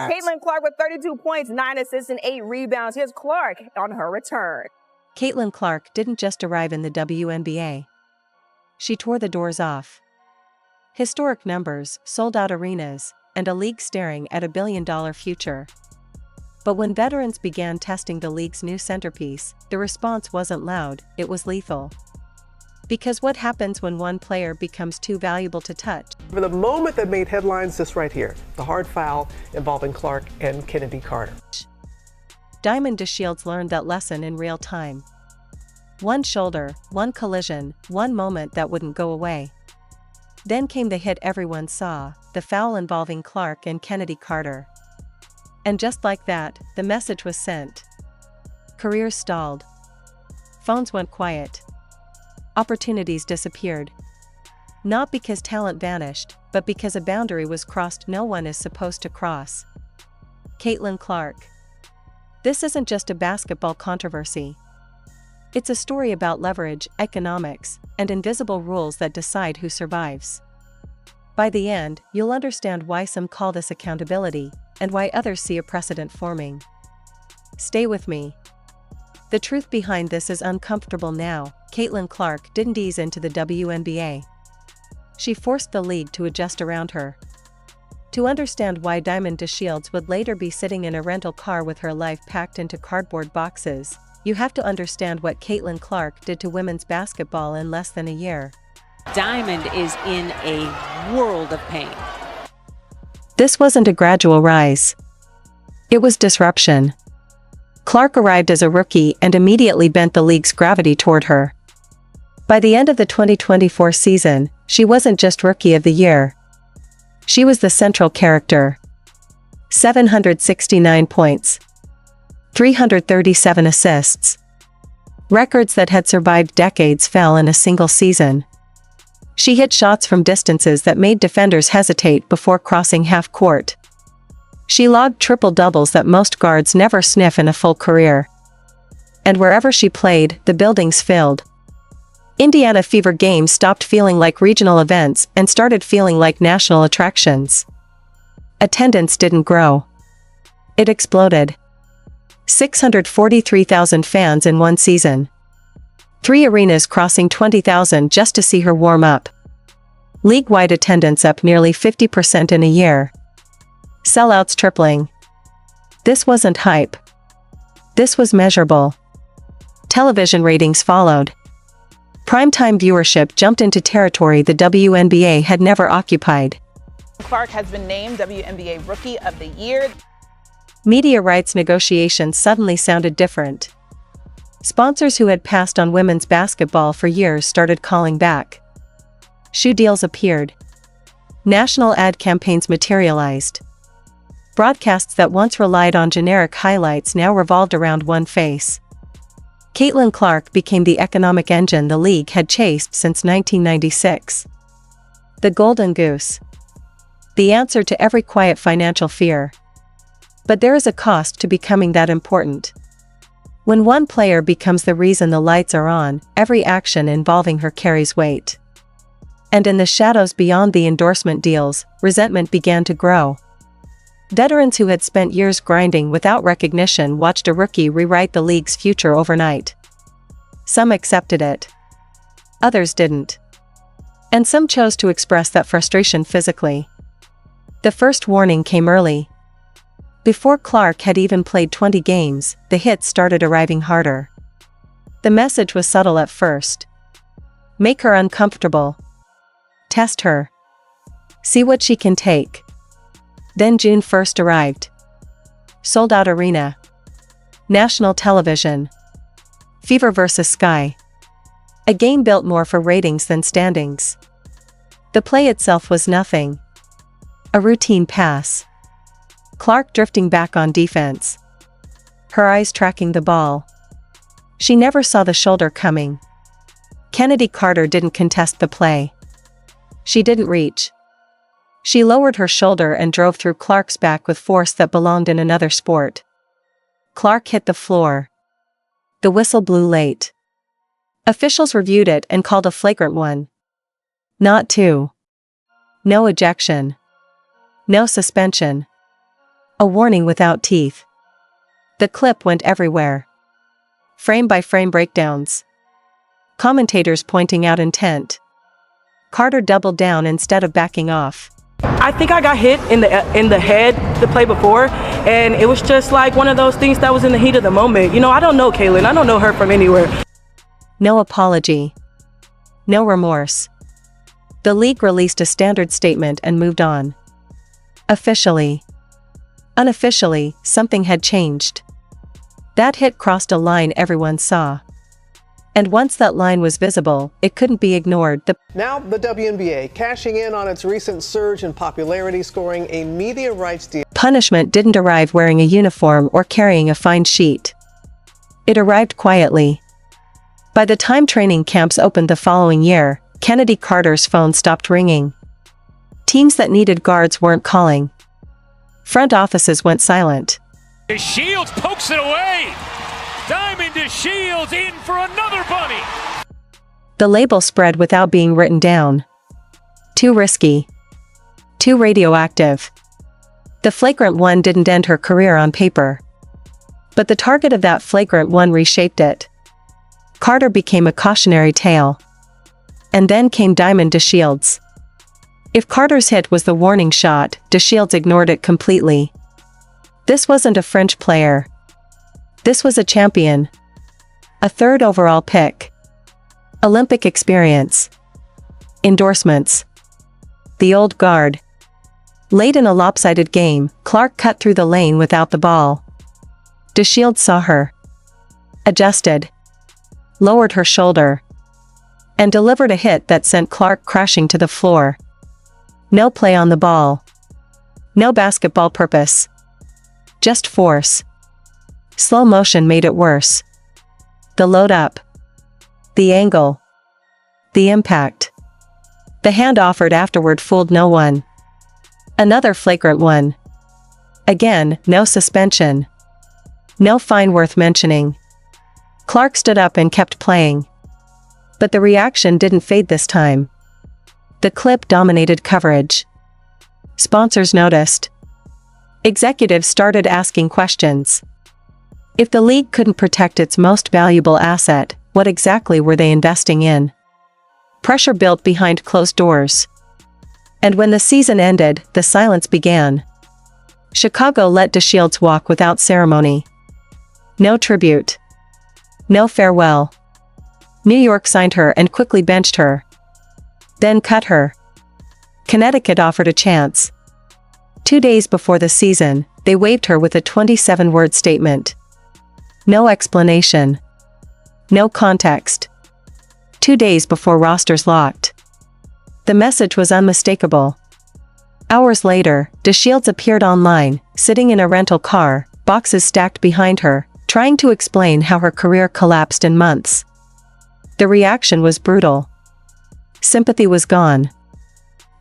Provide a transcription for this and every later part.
Caitlin Clark with 32 points, 9 assists, and 8 rebounds. Here's Clark on her return. Caitlin Clark didn't just arrive in the WNBA. She tore the doors off. Historic numbers, sold-out arenas, and a league staring at $1 billion future. But when veterans began testing the league's new centerpiece, the response wasn't loud, it was lethal. Because what happens when one player becomes too valuable to touch? For the moment that made headlines, this right here, the hard foul involving Clark and Kennedy Carter. Diamond DeShields learned that lesson in real time. One shoulder, one collision, one moment that wouldn't go away. Then came the hit everyone saw, the foul involving Clark and Kennedy Carter. And just like that, the message was sent. Careers stalled. Phones went quiet. Opportunities disappeared. Not because talent vanished, but because a boundary was crossed no one is supposed to cross. Caitlin Clark. This isn't just a basketball controversy. It's a story about leverage, economics, and invisible rules that decide who survives. By the end, you'll understand why some call this accountability, and why others see a precedent forming. Stay with me. The truth behind this is uncomfortable now. Caitlin Clark didn't ease into the WNBA. She forced the league to adjust around her. To understand why Diamond DeShields would later be sitting in a rental car with her life packed into cardboard boxes, you have to understand what Caitlin Clark did to women's basketball in less than a year. Diamond is in a world of pain. This wasn't a gradual rise. It was disruption. Clark arrived as a rookie and immediately bent the league's gravity toward her. By the end of the 2024 season, she wasn't just Rookie of the Year. She was the central character. 769 points. 337 assists. Records that had survived decades fell in a single season. She hit shots from distances that made defenders hesitate before crossing half court. She logged triple-doubles that most guards never sniff in a full career. And wherever she played, the buildings filled. Indiana Fever games stopped feeling like regional events and started feeling like national attractions. Attendance didn't grow. It exploded. 643,000 fans in one season. 3 arenas crossing 20,000 just to see her warm up. League-wide attendance up nearly 50% in a year. Sellouts tripling. This wasn't hype. This was measurable. Television ratings followed. Primetime viewership jumped into territory the WNBA had never occupied. Clark has been named WNBA Rookie of the Year. Media rights negotiations suddenly sounded different. Sponsors who had passed on women's basketball for years started calling back. Shoe deals appeared. National ad campaigns materialized. Broadcasts that once relied on generic highlights now revolved around one face. Caitlin Clark became the economic engine the league had chased since 1996. The golden goose. The answer to every quiet financial fear. But there is a cost to becoming that important. When one player becomes the reason the lights are on, every action involving her carries weight. And in the shadows beyond the endorsement deals, resentment began to grow. Veterans who had spent years grinding without recognition watched a rookie rewrite the league's future overnight. Some accepted it. Others didn't. And some chose to express that frustration physically. The first warning came early. Before Clark had even played 20 games, the hits started arriving harder. The message was subtle at first. Make her uncomfortable. Test her. See what she can take. Then June 1st arrived. Sold-out arena. National television. Fever vs. Sky. A game built more for ratings than standings. The play itself was nothing. A routine pass. Clark drifting back on defense. Her eyes tracking the ball. She never saw the shoulder coming. Kennedy Carter didn't contest the play. She didn't reach. She lowered her shoulder and drove through Clark's back with force that belonged in another sport. Clark hit the floor. The whistle blew late. Officials reviewed it and called a flagrant one. Not two. No ejection. No suspension. A warning without teeth. The clip went everywhere. Frame-by-frame breakdowns. Commentators pointing out intent. Carter doubled down instead of backing off. I think I got hit in the head the play before, and it was just like one of those things that was in the heat of the moment. You know, I don't know Kaylin. I don't know her from anywhere. No apology. No remorse. The league released a standard statement and moved on. Officially. Unofficially, something had changed. That hit crossed a line everyone saw. And once that line was visible, it couldn't be ignored. Now the WNBA cashing in on its recent surge in popularity, scoring a media rights deal. Punishment didn't arrive wearing a uniform or carrying a fine sheet. It arrived quietly. By the time training camps opened the following year, Kennedy Carter's phone stopped ringing. Teams that needed guards weren't calling. Front offices went silent. DeShields pokes it away. Diamond DeShields in for another bunny. The label spread without being written down. Too risky. Too radioactive. The flagrant one didn't end her career on paper. But the target of that flagrant one reshaped it. Carter became a cautionary tale. And then came Diamond DeShields. If Carter's hit was the warning shot, DeShields ignored it completely. This wasn't a fringe player. This was a champion. A third overall pick. Olympic experience. Endorsements. The old guard. Late in a lopsided game, Clark cut through the lane without the ball. DeShields saw her. Adjusted. Lowered her shoulder. And delivered a hit that sent Clark crashing to the floor. No play on the ball. No basketball purpose. Just force. Slow motion made it worse. The load up. The angle. The impact. The hand offered afterward fooled no one. Another flagrant one. Again, no suspension. No fine worth mentioning. Clark stood up and kept playing. But the reaction didn't fade this time. The clip dominated coverage. Sponsors noticed. Executives started asking questions. If the league couldn't protect its most valuable asset, what exactly were they investing in? Pressure built behind closed doors. And when the season ended, the silence began. Chicago let DeShields walk without ceremony. No tribute. No farewell. New York signed her and quickly benched her. Then cut her. Connecticut offered a chance. 2 days before the season, they waived her with a 27-word statement. No explanation. No context. 2 days before rosters locked. The message was unmistakable. Hours later, DeShields appeared online, sitting in a rental car, boxes stacked behind her, trying to explain how her career collapsed in months. The reaction was brutal. Sympathy was gone.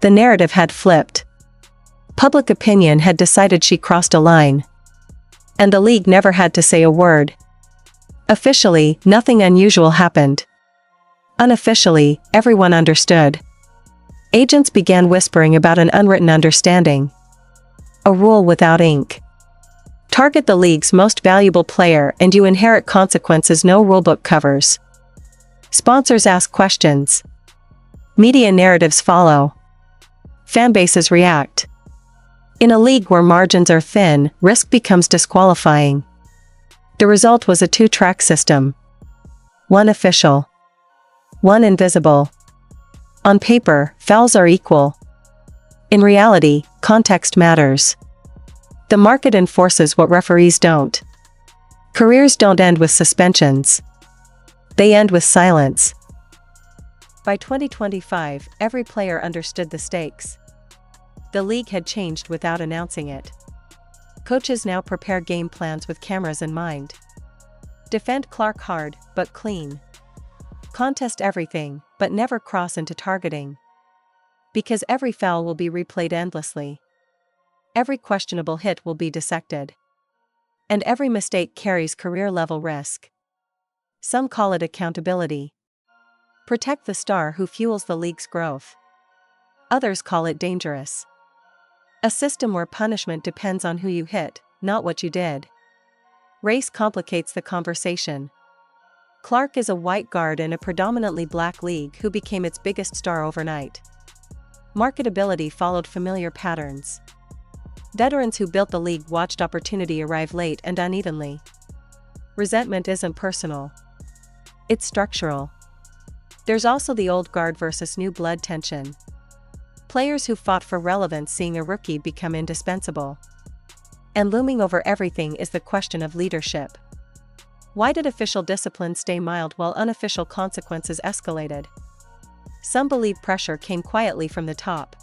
The narrative had flipped. Public opinion had decided she crossed a line. And the league never had to say a word. Officially, nothing unusual happened. Unofficially, everyone understood. Agents began whispering about an unwritten understanding. A rule without ink. Target the league's most valuable player and you inherit consequences no rulebook covers. Sponsors ask questions. Media narratives follow. Fanbases react. In a league where margins are thin, risk becomes disqualifying. The result was a two-track system. One official. One invisible. On paper, fouls are equal. In reality, context matters. The market enforces what referees don't. Careers don't end with suspensions. They end with silence. By 2025, every player understood the stakes. The league had changed without announcing it. Coaches now prepare game plans with cameras in mind. Defend Clark hard, but clean. Contest everything, but never cross into targeting. Because every foul will be replayed endlessly. Every questionable hit will be dissected. And every mistake carries career-level risk. Some call it accountability. Protect the star who fuels the league's growth. Others call it dangerous. A system where punishment depends on who you hit, not what you did. Race complicates the conversation. Clark is a white guard in a predominantly black league who became its biggest star overnight. Marketability followed familiar patterns. Veterans who built the league watched opportunity arrive late and unevenly. Resentment isn't personal. It's structural. There's also the old guard versus new blood tension. Players who fought for relevance seeing a rookie become indispensable. And looming over everything is the question of leadership. Why did official discipline stay mild while unofficial consequences escalated? Some believe pressure came quietly from the top.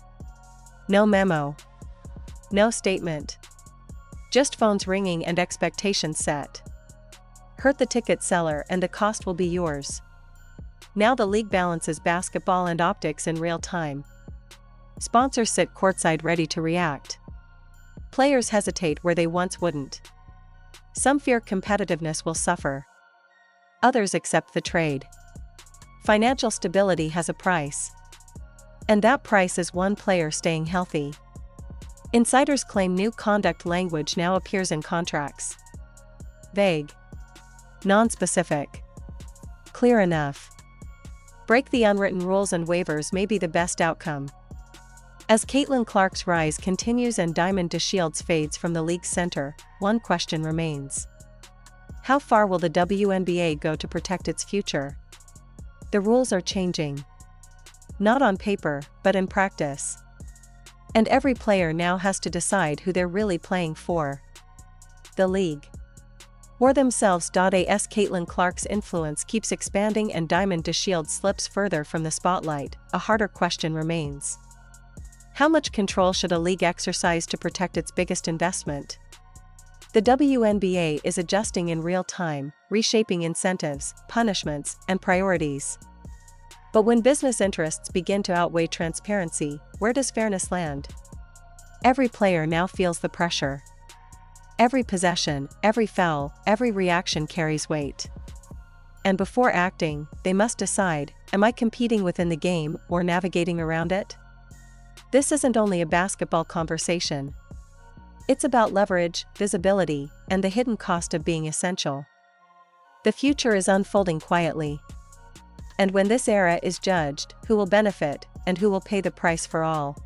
No memo. No statement. Just phones ringing and expectations set. Hurt the ticket seller and the cost will be yours. Now the league balances basketball and optics in real time. Sponsors sit courtside ready to react. Players hesitate where they once wouldn't. Some fear competitiveness will suffer. Others accept the trade. Financial stability has a price. And that price is one player staying healthy. Insiders claim new conduct language now appears in contracts. Vague. Non-specific. Clear enough. Break the unwritten rules and waivers may be the best outcome. As Caitlin Clark's rise continues and Diamond DeShields fades from the league's center, one question remains. How far will the WNBA go to protect its future? The rules are changing. Not on paper, but in practice. And every player now has to decide who they're really playing for. The league. Or themselves. As Caitlin Clark's influence keeps expanding and Diamond DeShields slips further from the spotlight, a harder question remains. How much control should a league exercise to protect its biggest investment? The WNBA is adjusting in real time, reshaping incentives, punishments, and priorities. But when business interests begin to outweigh transparency, where does fairness land? Every player now feels the pressure. Every possession, every foul, every reaction carries weight. And before acting, they must decide, am I competing within the game or navigating around it? This isn't only a basketball conversation. It's about leverage, visibility, and the hidden cost of being essential. The future is unfolding quietly. And when this era is judged, who will benefit, and who will pay the price for all?